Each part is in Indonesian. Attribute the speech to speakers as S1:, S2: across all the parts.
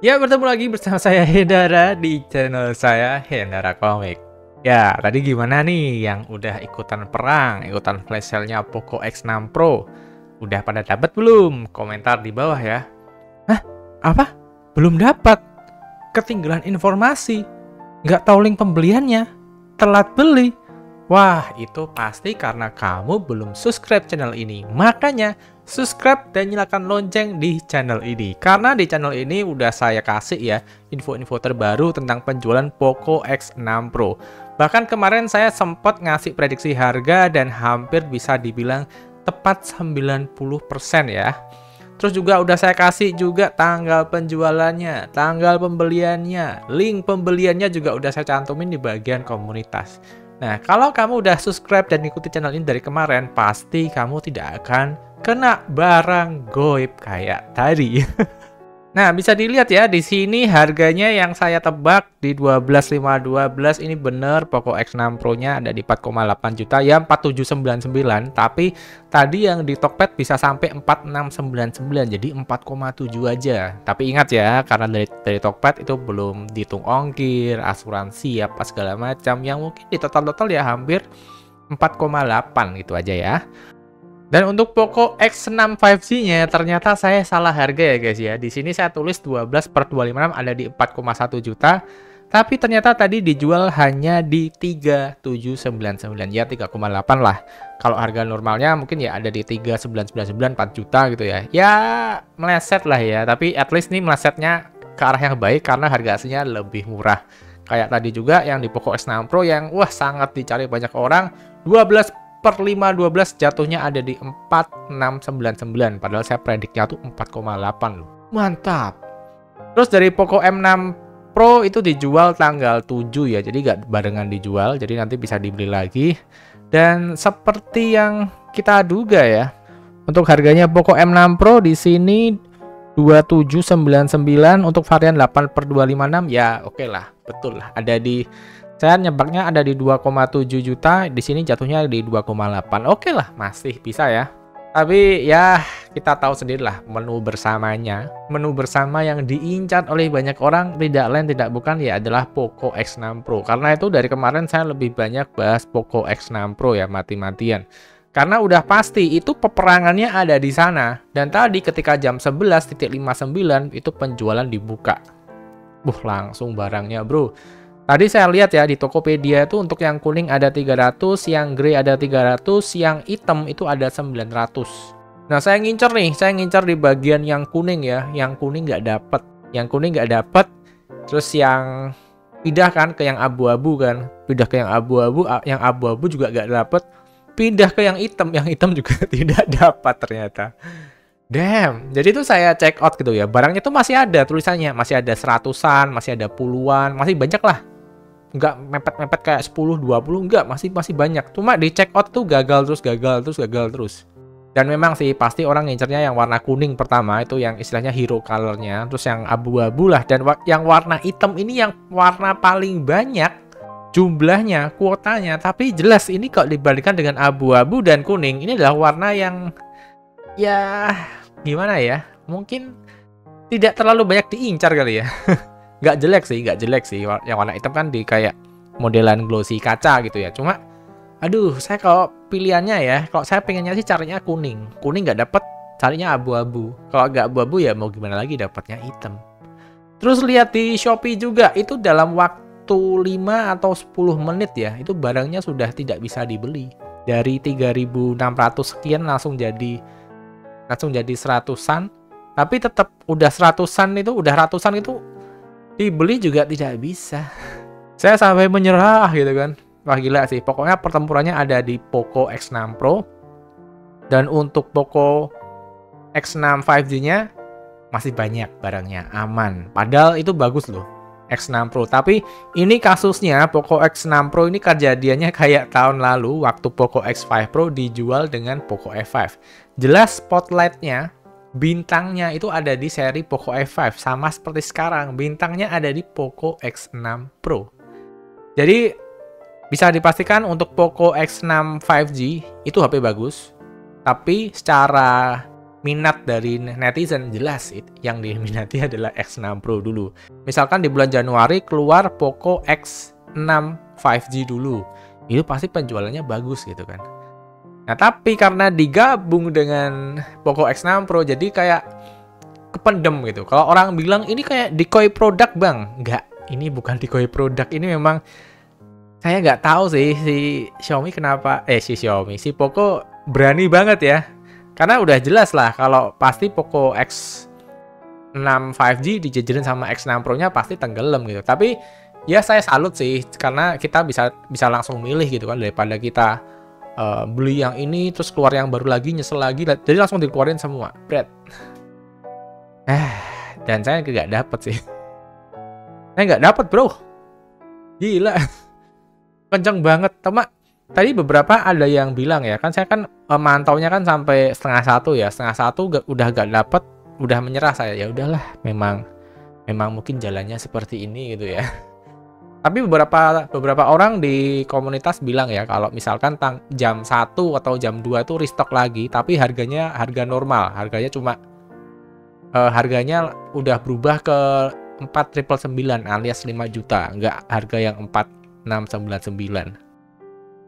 S1: Ya, bertemu lagi bersama saya Hendara di channel saya Hendara Komik. Ya, tadi gimana nih yang udah ikutan perang, ikutan flash sale-nya Poco X6 Pro? Udah pada dapat belum? Komentar di bawah ya. Hah? Apa? Belum dapat? Ketinggalan informasi? Nggak tahu link pembeliannya? Telat beli? Wah, itu pasti karena kamu belum subscribe channel ini. Makanya, subscribe dan nyalakan lonceng di channel ini. Karena di channel ini udah saya kasih ya info-info terbaru tentang penjualan Poco X6 Pro. Bahkan kemarin saya sempat ngasih prediksi harga dan hampir bisa dibilang tepat 90% ya. Terus juga udah saya kasih juga tanggal penjualannya, tanggal pembeliannya, link pembeliannya juga udah saya cantumin di bagian komunitas. Nah, kalau kamu udah subscribe dan ikuti channel ini dari kemarin, pasti kamu tidak akan kena barang goib kayak tadi. Nah, bisa dilihat ya di sini harganya yang saya tebak di 12.512 ini bener Poco X6 Pro-nya ada di 4,8 juta ya 4799, tapi tadi yang di Tokped bisa sampai 4699 jadi 4,7 aja. Tapi ingat ya, karena dari Tokped itu belum dihitung ongkir, asuransi apa segala macam yang mungkin di total ya hampir 4,8 gitu aja ya. Dan untuk Poco X6 5G-nya ternyata saya salah harga ya guys ya. Di sini saya tulis 12/256 ada di 4,1 juta. Tapi ternyata tadi dijual hanya di 3799 ya 3,8 lah. Kalau harga normalnya mungkin ya ada di 3999 4 juta gitu ya. Ya meleset lah ya, tapi at least nih melesetnya ke arah yang baik karena harga aslinya lebih murah. Kayak tadi juga yang di Poco X6 Pro yang wah sangat dicari banyak orang 12/512 jatuhnya ada di 4699 padahal saya prediknya tuh 4,8 loh. Mantap. Terus dari Poco M6 Pro itu dijual tanggal 7 ya. Jadi nggak barengan dijual. Jadi nanti bisa dibeli lagi. Dan seperti yang kita duga ya. Untuk harganya Poco M6 Pro di sini 2799 untuk varian 8/256 ya oke lah. Betul lah. Ada di saya nyebaknya ada di 2,7 juta, di sini jatuhnya di 2,8. Oke lah, masih bisa ya. Tapi ya kita tahu sendiri lah menu bersamanya. Menu bersama yang diincar oleh banyak orang tidak lain tidak bukan ya adalah Poco X6 Pro. Karena itu dari kemarin saya lebih banyak bahas Poco X6 Pro ya mati-matian. Karena udah pasti itu peperangannya ada di sana. Dan tadi ketika jam 11.59 itu penjualan dibuka. Langsung barangnya bro. Tadi saya lihat ya di Tokopedia itu untuk yang kuning ada 300, yang grey ada 300, yang hitam itu ada 900. Nah, saya ngincer di bagian yang kuning ya. Yang kuning nggak dapet. Yang kuning nggak dapet. Terus yang pindah kan ke yang abu-abu kan. Pindah ke yang abu-abu juga nggak dapet. Pindah ke yang hitam juga tidak dapat ternyata. Damn, jadi itu saya check out gitu ya. Barangnya tuh masih ada tulisannya, masih ada seratusan, masih ada puluhan, masih banyak lah. Nggak mepet-mepet kayak 10, 20, enggak, masih banyak. Cuma di check out tuh gagal terus. Dan memang sih pasti orang ngincernya yang warna kuning pertama itu yang istilahnya hero colornya, terus yang abu-abu lah dan yang warna hitam ini yang warna paling banyak jumlahnya, kuotanya. Tapi jelas ini kalau dibandingkan dengan abu-abu dan kuning, ini adalah warna yang ya gimana ya? Mungkin tidak terlalu banyak diincar kali ya. Nggak jelek sih. Yang warna hitam kan di kayak modelan glossy kaca gitu ya. Cuma, aduh, saya kalau pilihannya ya, kalau saya pengennya sih carinya kuning. Kuning nggak dapet, carinya abu-abu. Kalau nggak abu-abu ya mau gimana lagi dapatnya hitam. Terus lihat di Shopee juga, itu dalam waktu 5 atau 10 menit ya, itu barangnya sudah tidak bisa dibeli. Dari 3.600 sekian langsung jadi seratusan. Tapi tetap udah ratusan itu dibeli juga tidak bisa. Saya sampai menyerah gitu kan. Wah gila sih. Pokoknya pertempurannya ada di Poco X6 Pro. Dan untuk Poco X6 5G-nya masih banyak barangnya, aman. Padahal itu bagus loh, X6 Pro. Tapi ini kasusnya Poco X6 Pro ini kejadiannya kayak tahun lalu waktu Poco X5 Pro dijual dengan Poco F5. Jelas spotlightnya, bintangnya itu ada di seri Poco F5. Sama seperti sekarang, bintangnya ada di Poco X6 Pro. Jadi, bisa dipastikan untuk Poco X6 5G itu HP bagus. Tapi secara minat dari netizen jelas yang diminati adalah X6 Pro dulu. Misalkan di bulan Januari keluar Poco X6 5G dulu, itu pasti penjualannya bagus gitu kan. Nah tapi karena digabung dengan Poco X6 Pro jadi kayak kependem gitu. Kalau orang bilang ini kayak decoy produk bang, enggak, ini bukan decoy produk, ini memang saya nggak tahu sih si Xiaomi kenapa, si Poco berani banget ya. Karena udah jelas lah kalau pasti Poco X6 5G dijejerin sama X6 Pro-nya pasti tenggelam gitu. Tapi ya saya salut sih karena kita bisa langsung milih gitu kan daripada kita beli yang ini terus keluar yang baru lagi nyesel lagi. Jadi langsung dikeluarin semua. Bread. Dan saya nggak dapet sih. Saya nggak dapet bro. Gila. Kenceng banget. Tadi beberapa ada yang bilang ya, kan saya kan mantaunya kan sampai setengah satu udah gak dapet, udah menyerah saya. Ya udahlah, memang mungkin jalannya seperti ini gitu ya. Tapi beberapa orang di komunitas bilang ya, kalau misalkan jam 1 atau jam 2 tuh restock lagi, tapi harga normal, harganya udah berubah ke 4.999 alias 5 juta, nggak harga yang 4.699.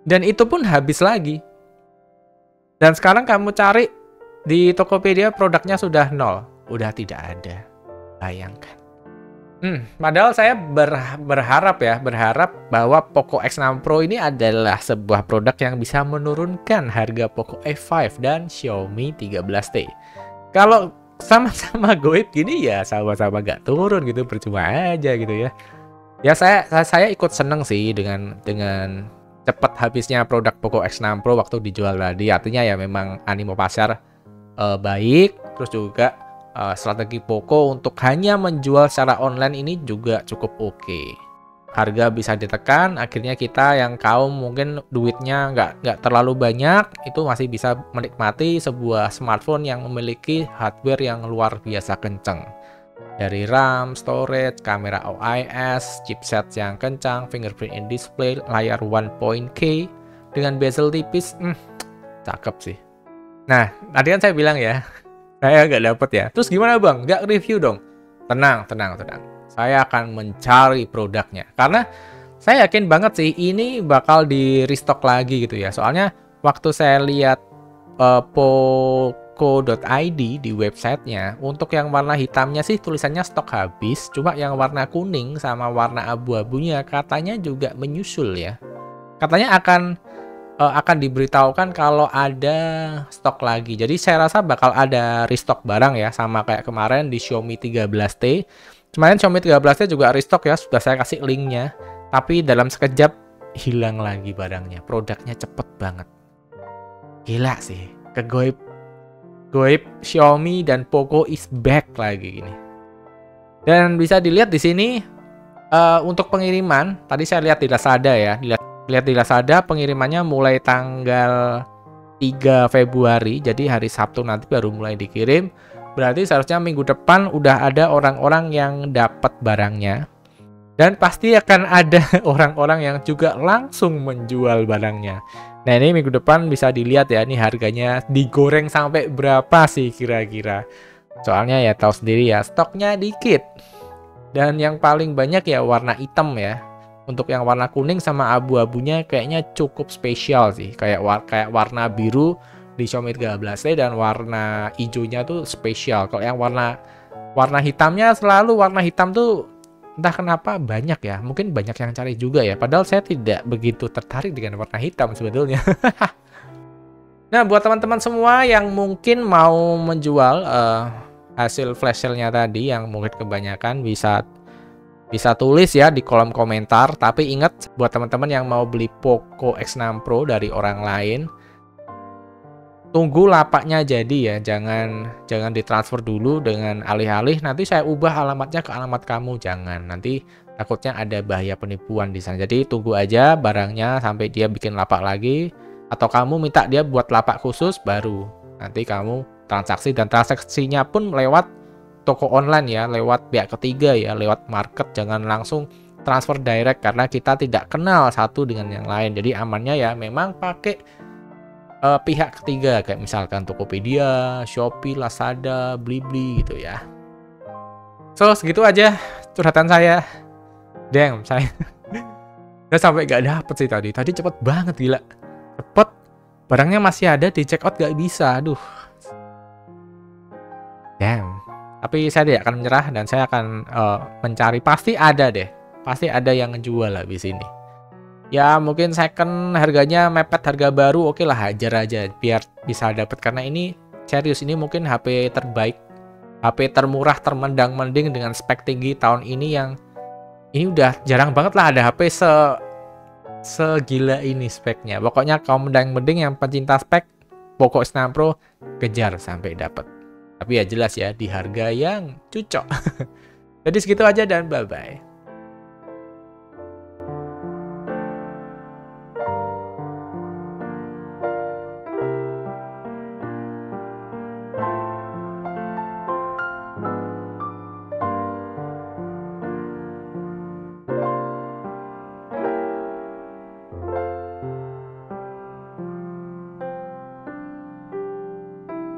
S1: Dan itu pun habis lagi. Dan sekarang kamu cari di Tokopedia produknya sudah 0, udah tidak ada. Bayangkan. Padahal saya berharap bahwa Poco X6 Pro ini adalah sebuah produk yang bisa menurunkan harga Poco F5 dan Xiaomi 13T. Kalau sama-sama goib gini ya sama-sama gak turun gitu, percuma aja gitu ya. Ya saya ikut seneng sih dengan cepat habisnya produk Poco X6 Pro waktu dijual tadi. Artinya ya memang animo pasar baik, terus juga strategi Poco untuk hanya menjual secara online ini juga cukup oke. Harga bisa ditekan, akhirnya kita yang kaum mungkin duitnya nggak terlalu banyak, itu masih bisa menikmati sebuah smartphone yang memiliki hardware yang luar biasa kenceng. Dari RAM, storage, kamera OIS, chipset yang kencang, fingerprint in display, layar 1.K dengan bezel tipis, cakep sih. Nah, tadi kan saya bilang ya, saya nggak dapet ya. Terus gimana bang? Nggak review dong? Tenang. Saya akan mencari produknya. Karena saya yakin banget sih ini bakal di restock lagi gitu ya. Soalnya waktu saya lihat Poco.id di websitenya, untuk yang warna hitamnya sih tulisannya stok habis. Cuma yang warna kuning sama warna abu-abunya katanya juga menyusul ya. Katanya akan diberitahukan kalau ada stok lagi. Jadi saya rasa bakal ada restock barang ya, sama kayak kemarin di Xiaomi 13T. Kemarin Xiaomi 13T juga restock ya, sudah saya kasih linknya. Tapi dalam sekejap hilang lagi barangnya. Produknya cepet banget. Gila sih, kegoib Xiaomi dan Poco is back lagi gini. Dan bisa dilihat di sini untuk pengiriman, tadi saya lihat di Lazada ya, lihat di Lazada pengirimannya mulai tanggal 3 Februari, jadi hari Sabtu nanti baru mulai dikirim. Berarti seharusnya minggu depan udah ada orang-orang yang dapat barangnya. Dan pasti akan ada orang-orang yang juga langsung menjual barangnya. Nah ini minggu depan bisa dilihat ya, ini harganya digoreng sampai berapa sih kira-kira. Soalnya ya tahu sendiri ya, stoknya dikit. Dan yang paling banyak ya warna hitam ya. Untuk yang warna kuning sama abu-abunya kayaknya cukup spesial sih. Kayak warna biru di Xiaomi 13T dan warna hijaunya tuh spesial. Kalau yang warna hitamnya selalu warna hitam tuh entah kenapa banyak ya. Mungkin banyak yang cari juga ya. Padahal saya tidak begitu tertarik dengan warna hitam sebetulnya. Nah buat teman-teman semua yang mungkin mau menjual hasil flash sale-nya tadi yang mungkin kebanyakan bisa tulis ya di kolom komentar. Tapi ingat buat teman-teman yang mau beli Poco X6 Pro dari orang lain, tunggu lapaknya jadi ya, jangan ditransfer dulu dengan alih-alih nanti saya ubah alamatnya ke alamat kamu, jangan, nanti takutnya ada bahaya penipuan di sana. Jadi tunggu aja barangnya sampai dia bikin lapak lagi, atau kamu minta dia buat lapak khusus baru nanti kamu transaksi, dan transaksinya pun lewat toko online ya, lewat pihak ketiga ya, lewat market, jangan langsung transfer direct karena kita tidak kenal satu dengan yang lain. Jadi amannya ya memang pakai pihak ketiga kayak misalkan Tokopedia, Shopee, Lazada, Blibli gitu ya. So segitu aja curhatan saya. Damn, saya udah sampai gak dapet sih tadi. Tadi cepet banget gila. Cepet. Barangnya masih ada, di check out gak bisa. Aduh. Damn. Tapi saya tidak akan menyerah dan saya akan mencari. Pasti ada deh. Pasti ada yang ngejual lah di sini. Ya mungkin second harganya mepet harga baru, oke lah, hajar aja biar bisa dapat, karena ini serius, ini mungkin HP terbaik, HP termurah, termendang-mending dengan spek tinggi tahun ini, yang ini udah jarang banget lah ada HP segila ini speknya. Pokoknya kaum mendang-mending yang pencinta spek, pokok S6 Pro kejar sampai dapat. Tapi ya jelas ya di harga yang cocok. Jadi segitu aja dan bye-bye.